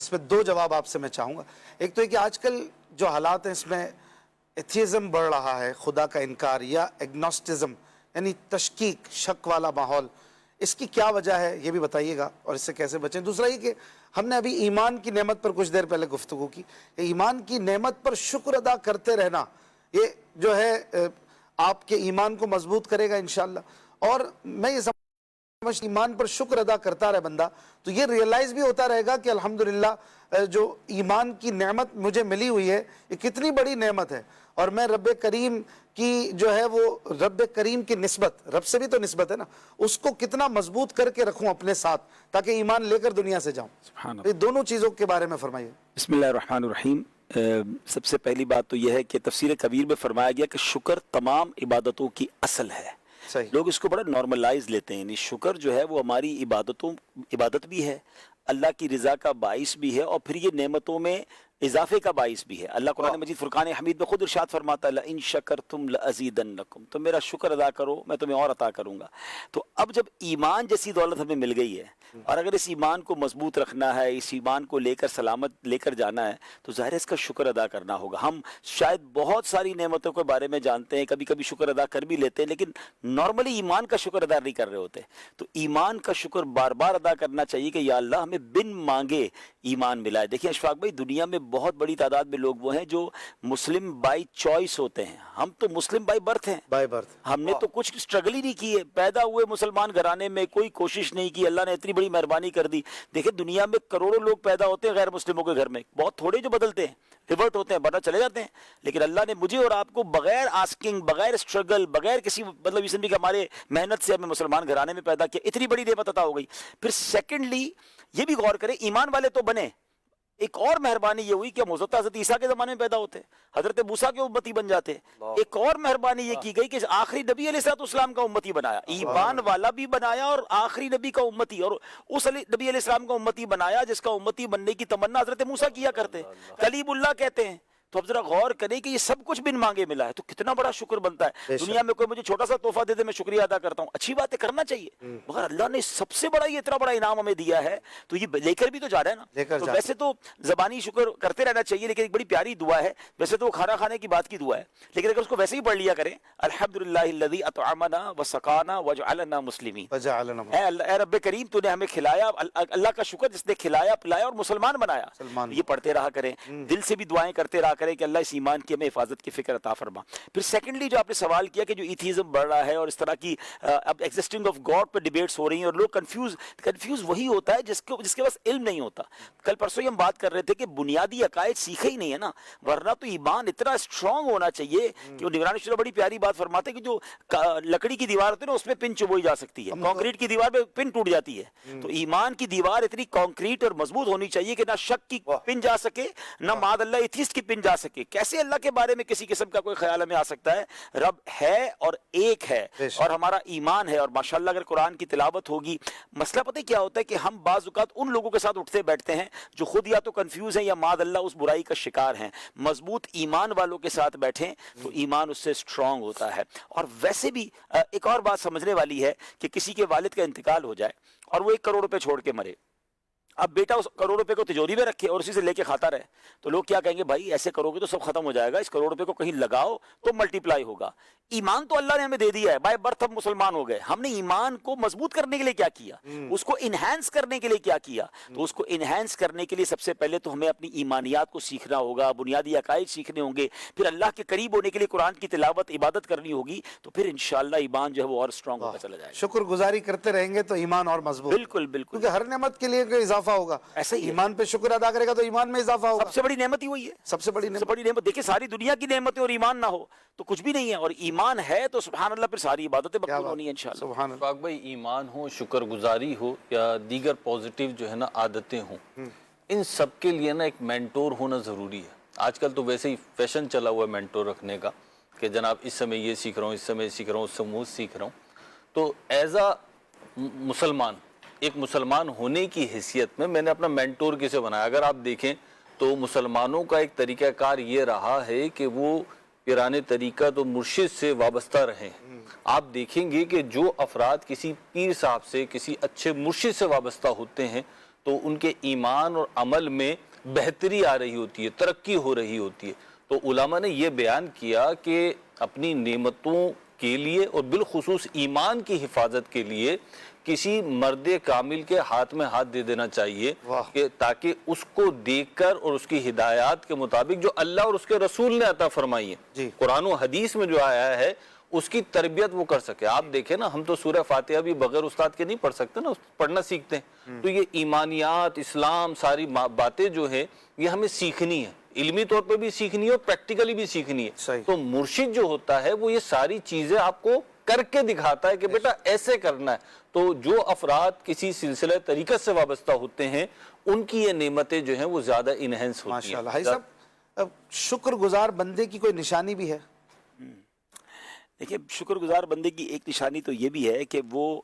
اس میں دو جواب آپ سے میں چاہوں گا. ایک تو یہ کہ آج کل جو حالات ہیں اس میں ایتھیزم بڑھ رہا ہے, خدا کا انکار, یا ایگنوسٹزم یعنی تشکیک, شک والا ماحول, اس کی کیا وجہ ہے یہ بھی بتائیے گا اور اس سے کیسے بچیں. دوسرا یہ کہ ہم نے ابھی ایمان کی نعمت پر کچھ دیر پہلے گفتگو کی, کہ ایمان کی نعمت پر شکر ادا کرتے رہنا یہ جو ہے آپ کے ایمان کو مضبوط کرے گا انشاءاللہ. اور میں یہ سمجھ ایمان پر شکر ادا کرتا رہے بندہ تو یہ ریئلائز بھی ہوتا رہے گا کہ الحمدللہ جو ایمان کی نعمت مجھے ملی ہوئی ہے یہ کتنی بڑی نعمت ہے, اور میں رب کریم کی جو ہے وہ رب کریم کی نسبت, رب سے بھی تو نسبت ہے نا, اس کو کتنا مضبوط کر کے رکھوں اپنے ساتھ تاکہ ایمان لے کر دنیا سے جاؤں. یہ دونوں چیزوں کے بارے میں فرمائیے. بسم اللہ الرحمن الرحیم. سب سے پہلی بات تو یہ ہے کہ تفسیر کبیر میں فرمایا گیا کہ شکر تمام عبادتوں کی اصل ہے. لوگ اس کو بڑا نارملائز لیتے ہیں, یعنی شکر جو ہے وہ ہماری عبادت بھی ہے, اللہ کی رضا کا باعث بھی ہے, اور پھر یہ نعمتوں میں اضافے کا باعث بھی ہے. اللہ قرآن مجید فرقان حمید میں خود ارشاد فرماتا ہے لئن شکرتم لازیدنکم, تم میرا شکر ادا کرو میں تمہیں اور عطا کروں گا. تو اب جب ایمان جیسی دولت ہمیں مل گئی ہے اور اگر اس ایمان کو مضبوط رکھنا ہے, اس ایمان کو لے کر سلامت لے کر جانا ہے, تو ظاہر ہے اس کا شکر ادا کرنا ہوگا. ہم شاید بہت ساری نعمتوں کے بارے میں جانتے ہیں, کبھی کبھی شکر ادا کر بھی لیتے ہیں, لیکن نارملی ایمان کا شکر ادا نہیں کر رہے ہوتے. تو ایمان کا شکر بار بار ادا کرنا چاہیے کہ یا اللہ ہمیں بن مانگے ایمان ملا ہے. دیکھیں اشفاق بھائی, دنیا میں بہت بڑی تعداد میں لوگ وہ ہیں جو مسلم بائی چوائس ہوتے ہیں. ہم تو مسلم بائی برتھ ہیں, ہم نے تو کچھ سٹرگل ہی نہیں کی ہے, پیدا ہوئے مسلمان گھرانے میں, کوئی کوشش نہیں کی, اللہ نے اتنی بڑی مہربانی کر دی. دیکھیں دنیا میں کروڑوں لوگ پیدا ہوتے ہیں غیر مسلموں کے گھر میں, بہت تھوڑے جو بدلتے ہیں, ریورٹ ہوتے ہیں, ورنہ چلے جاتے ہیں. لیکن اللہ نے مجھے اور آپ کو بغیر آسکنگ, بغیر اسٹرگل, بغیر کسی مطلب اس کہ ہمارے محنت سے ہمیں مسلمان گھرانے میں پیدا کیا, اتنی بڑی نعمت عطا ہو گئی. پھر سیکنڈلی یہ بھی غور کریں, ایمان والے تو بنے, ایک اور مہربانی یہ ہوئی کہ ہم حضرت عیسیٰ کے زمانے میں پیدا ہوتے, حضرت موسیٰ کے امتی بن جاتے. ایک اور مہربانی یہ کی گئی کہ آخری نبی علیہ السلام کا امتی بنایا, ایمان والا بھی بنایا اور آخری نبی کا امتی, اور اس نبی علیہ السلام کا امتی بنایا جس کا امتی بننے کی تمنا حضرت موسیٰ کیا کرتے, کلیم اللہ کہتے ہیں. تو اب ذرا غور کریں کہ یہ سب کچھ بن مانگے ملا ہے, تو کتنا بڑا شکر بنتا ہے. دنیا میں کوئی مجھے چھوٹا سا تحفہ دے دے میں شکریہ ادا کرتا ہوں, اچھی بات ہے, کرنا چاہیے, مگر اللہ نے سب سے بڑا یہ اتنا بڑا انعام ہمیں دیا ہے تو یہ لے کر بھی تو جا رہا ہے نا. تو ویسے تو زبانی شکر کرتے رہنا چاہیے, لیکن ایک بڑی پیاری دعا ہے, ویسے تو وہ کھانا کھانے کی بات کی دعا ہے, لیکن اگر اس کو ویسے ہی پڑھ لیا کریں, الحمدللہ الذی اطعمنا وسقانا وجعلنا مسلمین, اے رب کریم تو نے ہمیں کھلایا, اللہ کا شکر جس نے کھلایا پلایا اور مسلمان بنایا. یہ پڑھتے رہا کریں, دل سے بھی دعائیں کرتے رہا کریں کہ اللہ اس ایمان کی ہمیں حفاظت کی فکر عطا فرما. پھر سیکنڈلی جو آپ نے سوال کیا کہ جو ایتھیزم بڑھ رہا ہے اور اس طرح کی اب ایگزسٹنگ آف گاڈ پہ ڈیبیٹس ہو رہی ہیں اور لوگ کنفیوز وہی ہوتا ہے جس کے پاس علم نہیں ہوتا. کل پرسوں ہم بات کر رہے تھے کہ بنیادی عقائد سیکھے ہی نہیں ہے نا, ورنہ تو ایمان اتنا اسٹرانگ ہونا چاہیے کہ وہ نگران شورا بڑی پیاری بات فرماتے ہیں کہ جو لکڑی کی دیوار ہوتی ہے نا اس میں پن چبوئی جا سکتی ہے, کانکریٹ کی دیوار پہ پن ٹوٹ جاتی ہے. تو ایمان کی دیوار اتنی کانکریٹ اور مضبوط ہونی چاہیے کہ نہ شک کی پن جا سکے, نہ معاذ اللہ ایتھیسٹ کی پن جا سکے. کیسے اللہ کے بارے میں کسی قسم کا کوئی خیال ہمیں آ سکتا ہے؟ رب ہے اور ایک ہے اور ہمارا ایمان ہے. اور ماشاءاللہ اگر قرآن کی تلاوت ہوگی, مسئلہ پتہ کیا ہوتا ہے کہ ہم بعض اوقات ان لوگوں کے ساتھ اٹھتے بیٹھتے ہیں جو خود یا تو کنفیوز ہیں یا معاذ اللہ اس برائی کا شکار ہیں. مضبوط ایمان والوں کے ساتھ بیٹھیں تو ایمان اس سے سٹرونگ ہوتا ہے. اور ویسے بھی ایک اور بات سمجھنے والی ہے کہ کسی کے والد کا انتقال ہو جائے اور وہ 1 کروڑ روپے چھوڑ کے مرے, اب بیٹا اس کروڑ روپے کو تجوری میں رکھے اور اسی سے لے کے کھاتا رہے, تو لوگ کیا کہیں گے, بھائی ایسے کرو گے تو سب ختم ہو جائے گا, اس کروڑ روپے کو کہیں لگاؤ تو ملٹی پلائی ہوگا. ایمان تو اللہ نے ہمیں دے دیا ہے, بائی برتھ ہم مسلمان ہو گئے, ہم نے ایمان کو مضبوط کرنے کے لیے کیا کیا, اس کو انہینس کرنے کے لیے کیا کیا. تو اس کو انہینس کرنے کے لیے سب سے پہلے تو ہمیں اپنی ایمانیات کو سیکھنا ہوگا, بنیادی عقائد سیکھنے ہوں گے, پھر اللہ کے قریب ہونے کے لیے قرآن کی تلاوت عبادت کرنی ہوگی, تو پھر انشاءاللہ ایمان جو ہے وہ اور اسٹرانگ ہوتا چلا جائے گا. شکر گزاری کرتے رہیں گے تو ایمان اور مضبوط. بالکل بالکل, کیونکہ ہر نعمت کے لیے کوئی اضافہ ہوگا, ایسا ہی ایمان پہ شکر ادا کرے گا تو ایمان میں اضافہ ہوگا. سب سے بڑی نعمت ہی وہی ہے, سب سے بڑی نعمت. دیکھیں ساری دنیا کی نعمتیں اور ایمان نہ ہو تو کچھ بھی نہیں ہے, اور ایمان ہے تو سبحان اللہ پھر ساری عبادتیں مقبول ہونی ہیں انشاءاللہ. سبحان اللہ. پاک بھائی, ایمان ہو, شکر گزاری ہو یا دیگر پوزیٹیو جو ہے نا عادتیں ہوں, ان سب کے لیے نا ایک مینٹور ہونا ضروری ہے. آج کل تو ویسے ہی فیشن چلا ہوا ہے مینٹور رکھنے کا کہ جناب اس سمے یہ سیکھ رہا ہوں, اس سمے سیکھ رہا ہوں, اس سے وہ سیکھ رہا ہوں. تو ایز اے مسلمان, ایک مسلمان ہونے کی حیثیت میں نے اپنا مینٹور کسے بنایا. اگر آپ دیکھیں تو مسلمانوں کا ایک طریقہ کار یہ رہا ہے کہ وہ پیرانے طریقہ تو مرشد سے وابستہ رہے. آپ دیکھیں گے کہ جو افراد کسی پیر صاحب سے, کسی اچھے مرشد سے وابستہ ہوتے ہیں تو تو ان کے ایمان اور عمل میں بہتری آ رہی ہوتی ہے، ترقی ہو رہی ہوتی ہے۔ تو علماء نے یہ بیان کیا کہ اپنی نعمتوں کے لیے اور بالخصوص ایمان کی حفاظت کے لیے کسی مرد کامل کے ہاتھ میں ہاتھ دے دینا چاہیے کہ تاکہ اس کو دیکھ کر اور اس کی ہدایات کے مطابق جو اللہ اور اس کے رسول نے عطا فرمائی ہے، قرآن و حدیث میں جو آیا ہے، اس کی تربیت وہ کر سکے۔ آپ دیکھیں نا، ہم تو سورہ فاتحہ بھی بغیر استاد کے نہیں پڑھ سکتے نا، پڑھنا سیکھتے ہیں۔ تو یہ ایمانیات، اسلام، ساری باتیں جو ہیں یہ ہمیں سیکھنی ہے، علمی طور پہ بھی سیکھنی ہے اور پریکٹیکلی بھی سیکھنی ہے۔ تو مرشد جو ہوتا ہے وہ یہ ساری چیزیں آپ کو کر کے دکھاتا ہے کہ بیٹا ایسے کرنا ہے۔ تو جو افراد کسی سلسلہ طریقت سے وابستہ ہوتے ہیں ان کی یہ نعمتیں جو ہیں وہ زیادہ انہینس ہوتی ہیں۔ ماشاءاللہ۔ بھائی صاحب، اب شکر گزار بندے کی کوئی نشانی بھی ہے؟ دیکھیں، شکر گزار بندے کی ایک نشانی تو یہ بھی ہے کہ وہ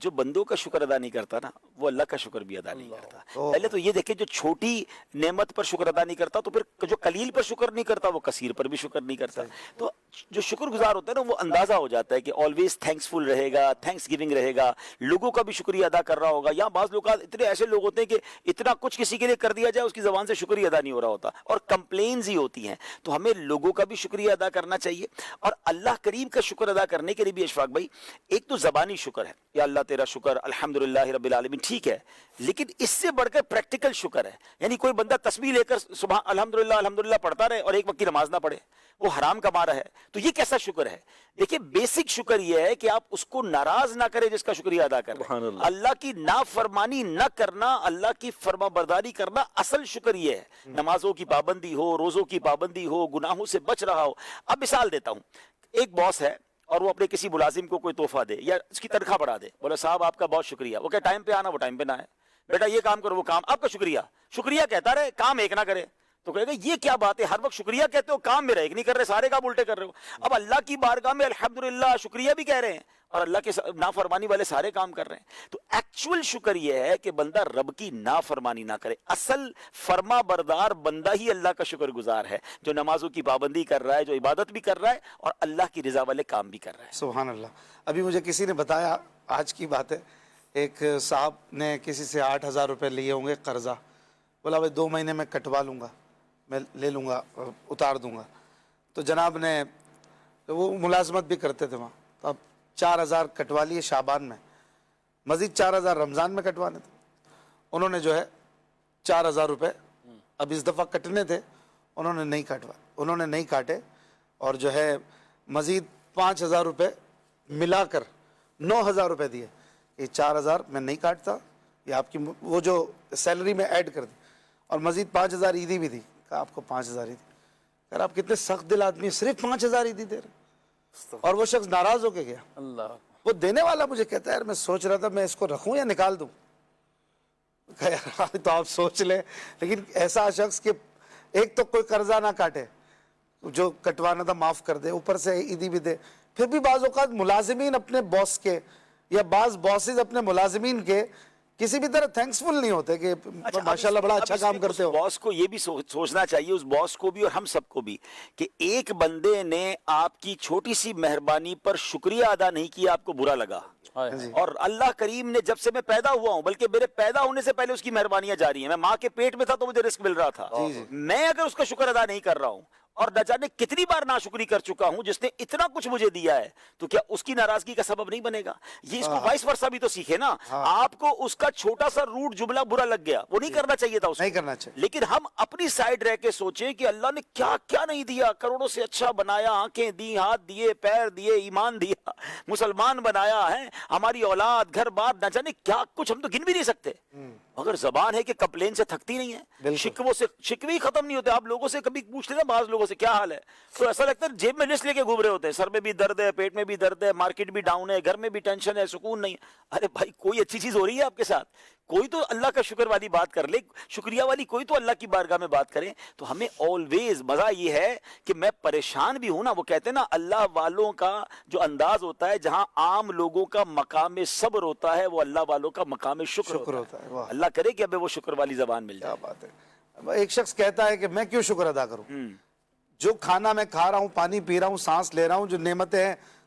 جو بندوں کا شکر ادا نہیں کرتا نا، وہ اللہ کا شکر بھی ادا نہیں کرتا۔ پہلے تو یہ دیکھیں، جو چھوٹی نعمت پر شکر ادا نہیں کرتا تو پھر جو قلیل پر شکر نہیں کرتا وہ کثیر پر بھی شکر نہیں کرتا۔ تو جو شکر گزار ہوتا ہے نا، وہ اندازہ ہو جاتا ہے کہ آلویز تھینکس فل رہے گا، تھینکس گیونگ رہے گا، لوگوں کا بھی شکریہ ادا کر رہا ہوگا۔ یا بعض لوگ اتنے ایسے لوگ ہوتے ہیں کہ اتنا کچھ کسی کے لیے کر دیا جائے اس کی زبان سے شکریہ ادا نہیں ہو رہا ہوتا، اور کمپلینز ہی ہوتی ہیں۔ تو ہمیں لوگوں کا بھی شکریہ ادا کرنا چاہیے، اور اللہ کریم کا شکر ادا کرنے کے لیے بھی اشفاق بھائی، ایک تو زبانی شکر ہے، یا اللہ تیرا شکر، الحمدللہ رب العالمین، ٹھیک ہے، لیکن اس سے بڑھ کر پریکٹیکل شکر ہے۔ یعنی کوئی بندہ تسبیح لے کر صبح الحمدللہ الحمدللہ پڑھتا رہے اور ایک وقت کی نماز نہ پڑھے، وہ حرام کما رہا ہے، تو یہ کیسا شکر ہے؟ دیکھیں، بیسک شکر یہ ہے کہ آپ اس کو ناراض نہ کریں جس کا شکریہ ادا کر رہے ہیں۔ اللہ کی نافرمانی نہ کرنا، اللہ کی فرما برداری کرنا، اصل شکر یہ ہے۔ نمازوں کی پابندی ہو، روزوں کی پابندی ہو، گناہوں سے بچ رہا ہو۔ اب مثال دیتا ہوں، ایک باس ہے اور وہ اپنے کسی ملازم کو کوئی تحفہ دے یا اس کی تنخواہ بڑھا دے، بولا صاحب آپ کا بہت شکریہ، وہ کہ ٹائم پہ آنا، وہ ٹائم پہ نہ آئے، بیٹا یہ کام کرو، وہ کام، آپ کا شکریہ، شکریہ کہتا رہے، کام ایک نہ کرے، تو کہے گا یہ کیا بات ہے، ہر وقت شکریہ کہتے ہو، کام میرا ایک نہیں کر رہے، سارے کام الٹے کر رہے ہو۔ اب اللہ کی بارگاہ میں الحمدللہ شکریہ بھی کہہ رہے ہیں اور اللہ کے نافرمانی والے سارے کام کر رہے ہیں۔ تو ایکچول شکر یہ ہے کہ بندہ رب کی نافرمانی نہ کرے۔ اصل فرما بردار بندہ ہی اللہ کا شکر گزار ہے، جو نمازوں کی پابندی کر رہا ہے، جو عبادت بھی کر رہا ہے اور اللہ کی رضا والے کام بھی کر رہا ہے۔ سبحان اللہ۔ ابھی مجھے کسی نے بتایا، آج کی بات ہے، ایک صاحب نے کسی سے 8,000 روپے لیے ہوں گے قرضہ، بولا بھائی 2 مہینے میں کٹوا لوں گا، میں لے لوں گا، اتار دوں گا۔ تو جناب نے، وہ ملازمت بھی کرتے تھے وہاں، تو اب 4,000 کٹوا لیے شعبان میں، مزید 4,000 رمضان میں کٹوانے تھے۔ انہوں نے جو ہے 4,000 روپے اب اس دفعہ کٹنے تھے، انہوں نے نہیں کاٹے، اور جو ہے مزید 5,000 روپے ملا کر 9,000 روپے دیے۔ یہ 4,000 میں نہیں کاٹتا، یہ آپ کی وہ جو سیلری میں ایڈ کر دی، اور مزید 5,000 عیدی بھی دی۔ کہا آپ کو 5,000 عیدی؟ یار آپ کتنے سخت دل آدمی ہیں، صرف 5,000 عیدی دے رہے۔ اور وہ شخص ناراض ہو کے گیا۔ اللہ، وہ دینے والا مجھے کہتا ہے، یار میں سوچ رہا تھا میں اس کو رکھوں یا نکال دوں۔ کہا یار تو آپ سوچ لیں، لیکن ایسا شخص کہ ایک تو کوئی قرضہ نہ کاٹے، جو کٹوانا تھا معاف کر دے، اوپر سے عیدی بھی دے۔ پھر بھی بعض اوقات ملازمین اپنے باس کے، یا بعض باسز اپنے ملازمین کے کسی بھی طرح تھینکسفل نہیں ہوتے کہ ماشاءاللہ بڑا اچھا کام کرتے ہو۔ باس کو یہ بھی سوچنا چاہیے، اس باس کو بھی اور ہم سب کو بھی، کہ ایک بندے نے آپ کی چھوٹی سی مہربانی پر شکریہ ادا نہیں کیا، آپ کو برا لگا۔ اور اللہ کریم نے جب سے میں پیدا ہوا ہوں، بلکہ میرے پیدا ہونے سے پہلے اس کی مہربانیاں جاری ہیں۔ میں ماں کے پیٹ میں تھا تو مجھے رزق مل رہا تھا، میں اگر اس کا شکر ادا نہیں کر رہا ہوں، اور نہ جانے کتنی بار ناشکری کر چکا ہوں، جس نے اتنا کچھ مجھے دیا ہے، تو کیا اس کی ناراضگی کا سبب نہیں بنے گا؟ یہ اس کو وائس ورسا بھی تو سیکھے نا۔ آپ کو اس کا چھوٹا سا روٹ جملہ برا لگ گیا، وہ نہیں کرنا چاہیے تھا، نہیں کرنا چاہیے، لیکن ہم اپنی سائیڈ رہ کے سوچیں کہ اللہ نے کیا کیا نہیں دیا، کروڑوں سے اچھا بنایا، آنکھیں دی، ہاتھ دیے، پیر دیے، ایمان دیا، مسلمان بنایا ہے، ہماری اولاد، گھر بار، نہ جانے کیا کچھ ہم تو گن بھی نہیں سکتے۔ مگر زبان ہے کہ کمپلین سے تھکتی نہیں ہے، شکووں سے، شکوے ہی ختم نہیں ہوتے۔ آپ لوگوں سے کبھی پوچھتے نا، بعض لوگوں سے کیا حال ہے، تو ایسا لگتا ہے جیب میں لسٹ لے کے گھوم رہے ہوتے ہیں، سر میں بھی درد ہے، پیٹ میں بھی درد ہے، مارکیٹ بھی ڈاؤن ہے، گھر میں بھی ٹینشن ہے، سکون نہیں۔ ارے بھائی، کوئی اچھی چیز ہو رہی ہے آپ کے ساتھ، کوئی تو اللہ کا شکر والی بات کر لے، شکریہ والی کوئی تو اللہ کی بارگاہ میں بات کریں۔ تو ہمیں آلویز مزہ یہ ہے کہ میں پریشان بھی ہوں نا، وہ کہتے ہیں نا اللہ والوں کا جو انداز ہوتا ہے، جہاں عام لوگوں کا مقام صبر ہوتا ہے، وہ اللہ والوں کا مقام شکر ہوتا ہے۔ اللہ کرے کہ ابھی وہ شکر والی زبان مل جائے۔ کیا بات ہے۔ ایک شخص کہتا ہے کہ میں کیوں شکر ادا کروں، جو کھانا میں کھا رہا ہوں، پانی پی رہا ہوں، سانس لے رہا ہوں، جو نعمتیں ہیں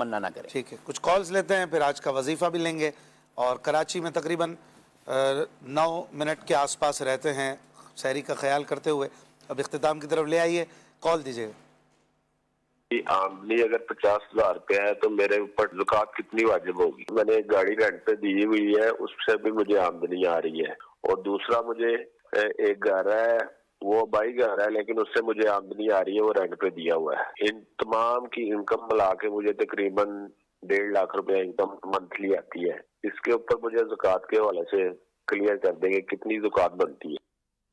تمنا نہ کریں. ٹھیک ہے, کچھ کالز لیتے ہیں, پھر آج کا وظیفہ بھی لیں گے. اور کراچی میں تقریباً 9 منٹ کے آس پاس رہتے ہیں سحری کا خیال کرتے ہوئے. اب اختتام کی طرف لے آئیے, کال دیجیے گا. آمدنی اگر 50,000 روپے ہے تو میرے اوپر زکوٰۃ کتنی واجب ہوگی؟ میں نے ایک گاڑی رینٹ پہ دی ہوئی ہے, اس سے بھی مجھے آمدنی آ رہی ہے. اور دوسرا مجھے ایک گھر ہے, وہ بائی گھر ہے, لیکن اس سے مجھے آمدنی آ رہی ہے, وہ رینٹ پہ دیا ہوا ہے. ان تمام کی انکم ملا کے مجھے تقریباً 1.5 لاکھ روپے انکم منتھلی آتی ہے. اس کے اوپر مجھے زکوٰۃ کے حوالے سے کلیئر کر دیں گے کتنی زکوٰۃ بنتی ہے.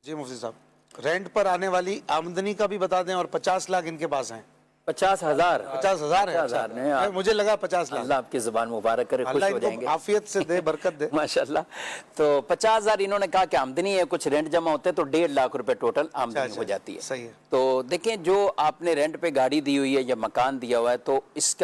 جی مفتی صاحب, رینٹ پر آنے والی آمدنی کا بھی بتا دیں, اور 50 لاکھ ان کے پاس ہیں. 50,000 50,000 ہے, مجھے لگا 50 لاکھ. اللہ آپ کی زبان مبارک کرے, خوش اللہ ہو ان جائیں گے, کو عافیت سے دے, برکت دے. ماشاءاللہ. تو 50,000 انہوں نے کہا کہ آمدنی ہے, کچھ رینٹ جمع ہوتے تو 1.5 لاکھ روپے ٹوٹل آمدنی ہو جاتی ہے. صحیح ہے. تو دیکھیں, جو آپ نے رینٹ پہ گاڑی دی ہوئی ہے یا مکان دیا ہوا ہے تو اس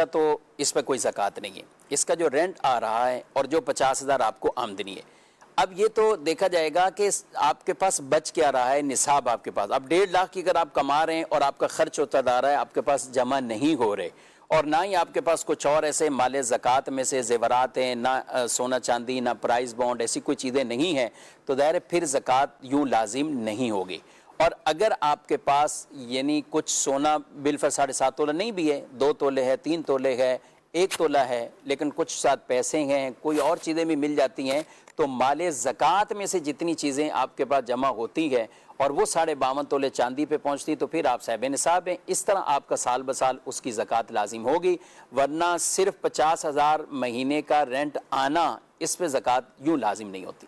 پہ کوئی زکوٰۃ نہیں ہے. اس کا جو رینٹ آ رہا ہے اور جو 50,000 آپ کو آمدنی ہے, اب یہ تو دیکھا جائے گا کہ آپ کے پاس بچ کیا رہا ہے, نصاب آپ کے پاس. اب 1.5 لاکھ کی اگر آپ کما رہے ہیں اور آپ کا خرچ ہوتا جا رہا ہے, آپ کے پاس جمع نہیں ہو رہے, اور نہ ہی آپ کے پاس کچھ اور ایسے مال زکوٰۃ میں سے زیورات ہیں, نہ سونا چاندی, نہ پرائز بانڈ, ایسی کوئی چیزیں نہیں ہیں, تو ظاہر ہے پھر زکوٰۃ یوں لازم نہیں ہوگی. اور اگر آپ کے پاس یعنی کچھ سونا بالفرض 7.5 تولہ نہیں بھی ہے, 2 تولے ہے, 3 تولے ہے, 1 تولہ ہے, لیکن کچھ ساتھ پیسے ہیں, کوئی اور چیزیں بھی مل جاتی ہیں, تو مال زکوٰۃ میں سے جتنی چیزیں آپ کے پاس جمع ہوتی ہے اور وہ 52.5 تولے چاندی پہ پہنچتی, تو پھر آپ صاحب نصاب ہیں. اس طرح آپ کا سال بسال اس کی زکوٰۃ لازم ہوگی, ورنہ صرف 50,000 مہینے کا رینٹ آنا, اس پہ زکوٰۃ یوں لازم نہیں ہوتی.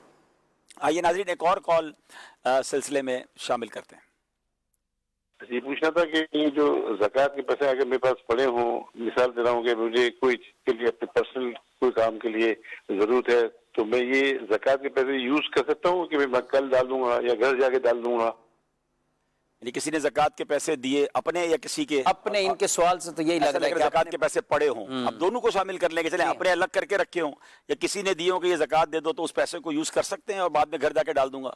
آئیے ناظرین, ایک اور کال سلسلے میں شامل کرتے ہیں. یہ پوچھنا تھا کہ یہ جو زکوٰۃ کے پیسے اگر میرے پاس پڑے ہوں, مثال دے رہا ہوں کہ مجھے کوئی چیز کے لیے اپنے پرسنل کوئی کام کے لیے ضرورت ہے, تو میں یہ زکوٰۃ کے پیسے یوز کر سکتا ہوں کہ میں کل ڈال دوں گا یا گھر جا کے ڈال دوں گا؟ یعنی کسی نے زکوٰۃ کے پیسے دیے اپنے یا کسی کے اپنے, ان کے سوال سے تو یہی لگ رہا ہے کہ زکوٰۃ کے پیسے پڑے ہوں, اب دونوں کو شامل کر لیں کہ چلیں اپنے الگ کر کے رکھے ہوں, یا کسی نے دیے ہوں کہ یہ زکوٰۃ دے دو, تو اس پیسے کو یوز کر سکتے ہیں اور بعد میں گھر جا کے ڈال دوں گا.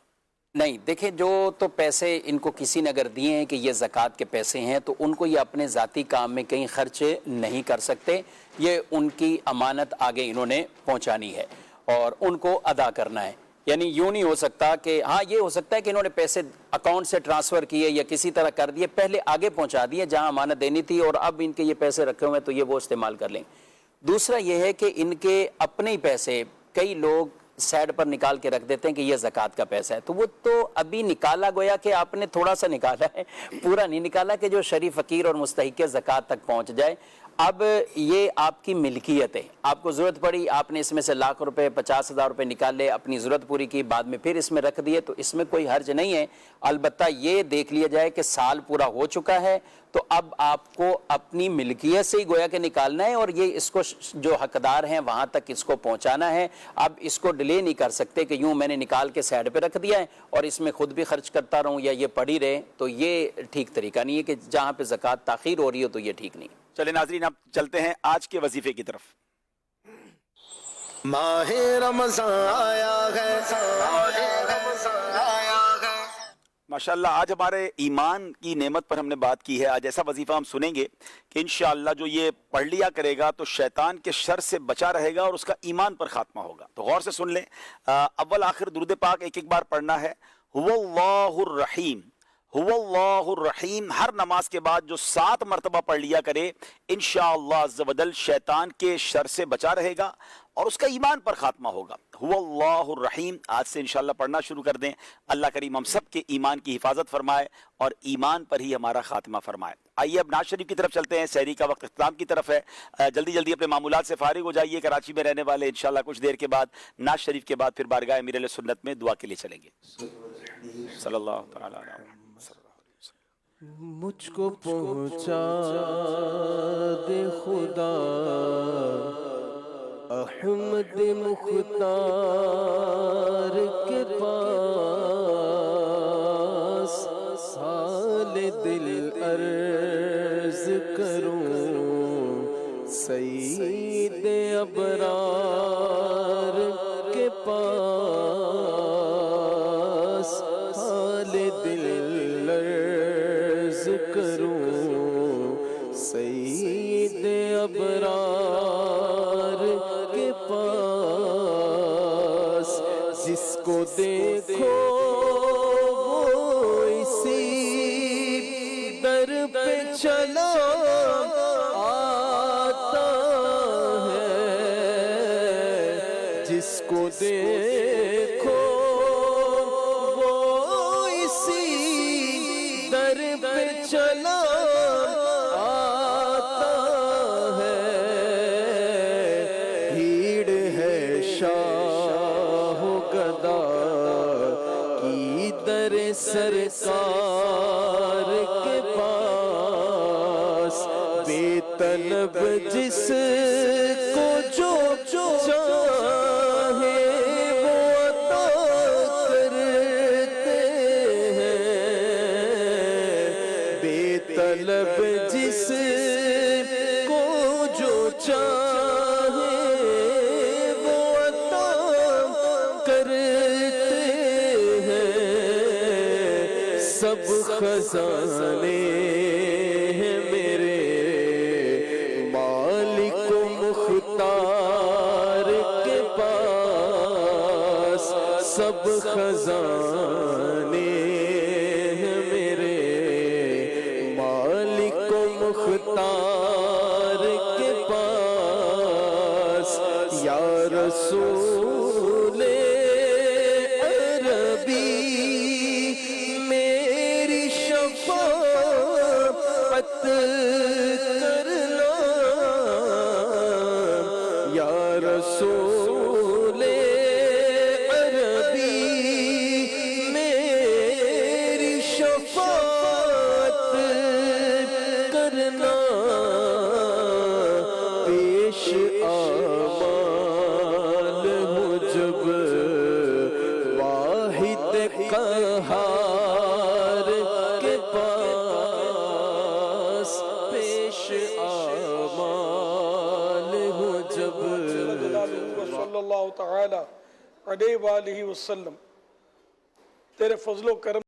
نہیں, دیکھیں, جو تو پیسے ان کو کسی نے اگر دیے ہیں کہ یہ زکوٰۃ کے پیسے ہیں, تو ان کو یہ اپنے ذاتی کام میں کہیں خرچ نہیں کر سکتے. یہ ان کی امانت آگے انہوں نے پہنچانی ہے اور ان کو ادا کرنا ہے. یعنی یوں نہیں ہو سکتا کہ ہاں یہ ہو سکتا ہے کہ انہوں نے پیسے اکاؤنٹ سے ٹرانسفر کیے یا کسی طرح کر دیے, پہلے آگے پہنچا دیے جہاں امانت دینی تھی, اور اب ان کے یہ پیسے رکھے ہوئے ہیں تو یہ وہ استعمال کر لیں. دوسرا یہ ہے کہ ان کے اپنے ہی پیسے کئی لوگ سائڈ پر نکال کے رکھ دیتے ہیں کہ یہ زکوٰۃ کا پیسہ ہے, تو وہ تو ابھی نکالا, گویا کہ آپ نے تھوڑا سا نکالا ہے, پورا نہیں نکالا کہ جو شریف فقیر اور مستحق زکوٰۃ تک پہنچ جائے. اب یہ آپ کی ملکیت ہے, آپ کو ضرورت پڑی, آپ نے اس میں سے لاکھ روپے 50,000 روپے نکالے, اپنی ضرورت پوری کی, بعد میں پھر اس میں رکھ دیے, تو اس میں کوئی حرج نہیں ہے. البتہ یہ دیکھ لیا جائے کہ سال پورا ہو چکا ہے, تو اب آپ کو اپنی ملکیت سے ہی گویا کہ نکالنا ہے, اور یہ اس کو جو حقدار ہیں وہاں تک اس کو پہنچانا ہے. اب اس کو ڈیلے نہیں کر سکتے کہ یوں میں نے نکال کے سائڈ پہ رکھ دیا ہے اور اس میں خود بھی خرچ کرتا رہوں یا یہ پڑی رہے, تو یہ ٹھیک طریقہ نہیں ہے کہ جہاں پہ زکوٰۃ تاخیر ہو رہی ہو تو یہ ٹھیک نہیں. چلے ناظرین, اب چلتے ہیں آج کے وظیفے کی طرف. ماہ رمضان آیا ہے, ماشاءاللہ آج ہمارے ایمان کی نعمت پر ہم نے بات کی ہے. آج ایسا وظیفہ ہم سنیں گے کہ انشاءاللہ جو یہ پڑھ لیا کرے گا تو شیطان کے شر سے بچا رہے گا اور اس کا ایمان پر خاتمہ ہوگا. تو غور سے سن لیں, اول آخر درود پاک ایک بار پڑھنا ہے. هو اللہ الرحیم, هو اللہ الرحیم, ہر نماز کے بعد جو 7 مرتبہ پڑھ لیا کرے, انشاءاللہ عز و جل شیطان کے شر سے بچا رہے گا اور اس کا ایمان پر خاتمہ ہوگا. هو اللہ الرحیم, آج سے انشاءاللہ پڑھنا شروع کر دیں. اللہ کریم ہم سب کے ایمان کی حفاظت فرمائے اور ایمان پر ہی ہمارا خاتمہ فرمائے. آئیے اب ناز شریف کی طرف چلتے ہیں. سحری کا وقت اختتام کی طرف ہے. جلدی جلدی اپنے معمولات سے فارغ ہو جائیے. کراچی میں رہنے والے انشاءاللہ کچھ دیر کے بعد ناز شریف کے بعد پھر بارگاہ امیر علیہ سنت میں دعا کے لیے چلیں گے. صلی اللہ تعالی علیہ وسلم. مجھ کو پہنچا دے خدا احمد مختار کے پاس, حال دل عرض کروں سید ابرار کے پاس, حال دل عرض کروں سید ابرار جس کو دیکھو وہ اسی در پہ چلا آتا ہے، جس کو دیکھو وہ اسی در پہ چلا آتا ہے، بھیڑ ہے شاہ و گدا کی در سرکار کے پاس، بے طلب جس کو جو چاہے وہ عطا کرتے ہیں، بے طلب جس کو جو چاہے وہ عطا کرتے ہیں، سب خزانے ہیں میرے مالک و مختار کے پاس، سب خزانے ہیں میرے مالک و مختار کے پاس، یا رسول عربی میری شفاعت کرنا، یا رسول عربی میری شفاعت کرنا، پیش آمال ہوں جب واحد قہار کے پاس، پیش آمال ہوں جب صلی اللہ تعالی علیہ وآلہ وسلم، تیرے فضل و کرم